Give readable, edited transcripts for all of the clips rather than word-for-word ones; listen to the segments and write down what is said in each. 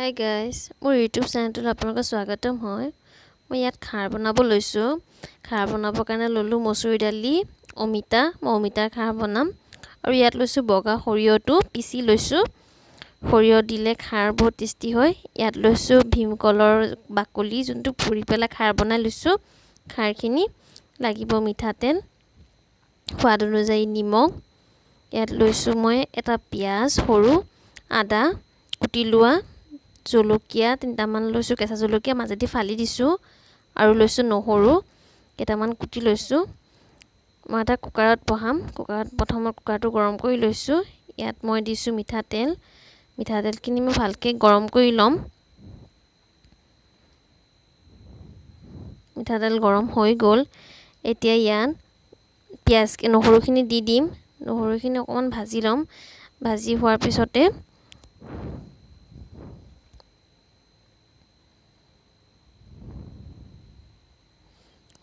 Hi guys, মোৰ YouTube চেনেলটোত আপোনালোকৰ স্বাগতম হয়। মই ইয়াত খাৰ বনাব লৈছোঁ। খাৰ বনাবৰ কাৰণে ল'লোঁ মচুৰ দালি, অমিতা। মই অমিতাৰ খাৰ বনাম। আৰু ইয়াত লৈছোঁ বগা সৰিয়হটো পিচি লৈছোঁ। সৰিয়হ দিলে খাৰ বহুত টেষ্টি হয়। ইয়াত লৈছোঁ ভীমকলৰ বাকলি, যোনটো পুৰি পেলাই খাৰ বনাই লৈছোঁ। খাৰখিনি লাগিব মিঠাতেল, সোৱাদ অনুযায়ী নিমখ। ইয়াত লৈছোঁ মই এটা পিঁয়াজ সৰু, আদা কুটি লোৱা, জলকীয়া 3টামান লৈছোঁ, কেঁচা জলকীয়া মাজেদি ফালি দিছোঁ। আৰু লৈছোঁ নহৰু কেইটামান কুটি লৈছোঁ। মই এটা কুকাৰত বহাম। প্ৰথমত কুকাৰটো গৰম কৰি লৈছোঁ। ইয়াত মই দিছোঁ মিঠাতেল। মিঠাতেলখিনি মই ভালকৈ গৰম কৰি ল'ম। মিঠাতেল গৰম হৈ গ'ল। এতিয়া ইয়াত নহৰুখিনি দি দিম। নহৰুখিনি অকণমান ভাজি ল'ম। ভাজি হোৱাৰ পিছতে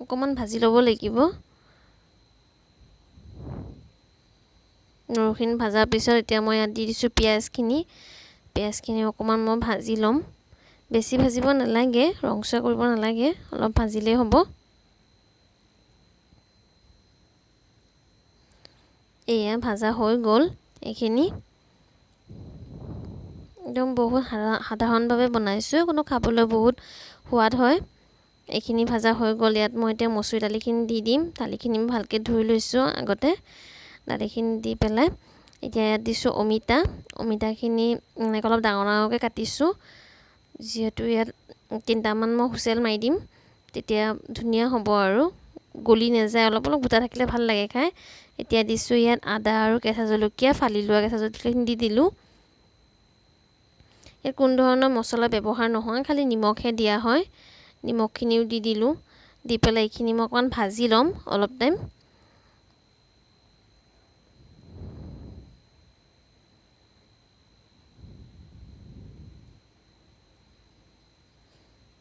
অকণমান ভাজি ল'ব লাগিব। নহৰুখিনি ভজাৰ পিছত এতিয়া মই ইয়াত দি দিছোঁ পিঁয়াজখিনি। পিঁয়াজখিনি অকণমান মই ভাজি ল'ম। বেছি ভাজিব নালাগে, ৰংচোৱা কৰিব নালাগে, অলপ ভাজিলেই হ'ব। এয়া ভাজা হৈ গ'ল। এইখিনি একদম বহুত সাধাৰণভাৱে বনাইছোঁ, কোনো খাবলৈ বহুত সোৱাদ হয়। এইখিনি ভাজা হৈ গ'ল। ইয়াত মই এতিয়া মচুৰ দালিখিনি দি দিম। দালিখিনি মই ভালকৈ ধুই লৈছোঁ আগতে। দালিখিনি দি পেলাই এতিয়া ইয়াত দিছোঁ অমিতা। অমিতাখিনি এনেকৈ অলপ ডাঙৰ ডাঙৰকৈ কাটিছোঁ। যিহেতু ইয়াত 3টামান মই হুইচেল মাৰি দিম, তেতিয়া ধুনীয়া হ'ব আৰু গলি নাযায়। অলপ অলপ গোটা থাকিলে ভাল লাগে খাই। এতিয়া দিছোঁ ইয়াত আদা আৰু কেঁচা জলকীয়া, ফালি লোৱা কেঁচা জলকীয়াখিনি দি দিলোঁ। ইয়াত কোনো ধৰণৰ মছলা ব্যৱহাৰ নহয়, খালি নিমখহে দিয়া হয়। নিমখখিনিও দি দিলোঁ। দি পেলাই এইখিনি মই অকণমান ভাজি ল'ম অলপ টাইম।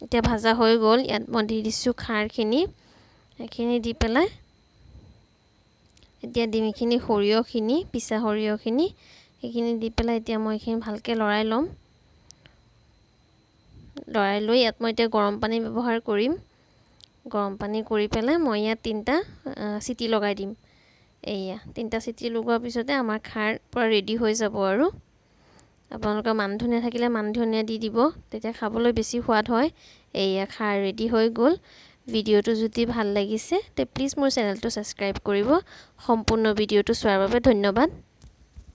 এতিয়া ভাজা হৈ গ'ল। ইয়াত মই দি দিছোঁ খাৰখিনি। সেইখিনি দি পেলাই এতিয়া দিম এইখিনি সৰিয়হখিনি, পিচা সৰিয়হখিনি। সেইখিনি দি পেলাই এতিয়া মই এইখিনি ভালকৈ লৰাই ল'ম। লৰাই লৈ ইয়াত মই এতিয়া গৰম পানী ব্যৱহাৰ কৰিম। গৰম পানী কৰি পেলাই মই ইয়াত 3টা চিটি লগাই দিম। এয়া 3টা চিটি লগোৱাৰ পিছতে আমাৰ খাৰ পূৰা ৰেডি হৈ যাব। আৰু আপোনালোকৰ মান ধনিয়া থাকিলে মান ধনিয়া দি দিব, তেতিয়া খাবলৈ বেছি সোৱাদ হয়। এয়া খাৰ ৰেডি হৈ গ'ল। ভিডিঅ'টো যদি ভাল লাগিছে তে প্লিজ মোৰ চেনেলটো ছাবস্ক্ৰাইব কৰিব। সম্পূৰ্ণ ভিডিঅ'টো চোৱাৰ বাবে ধন্যবাদ।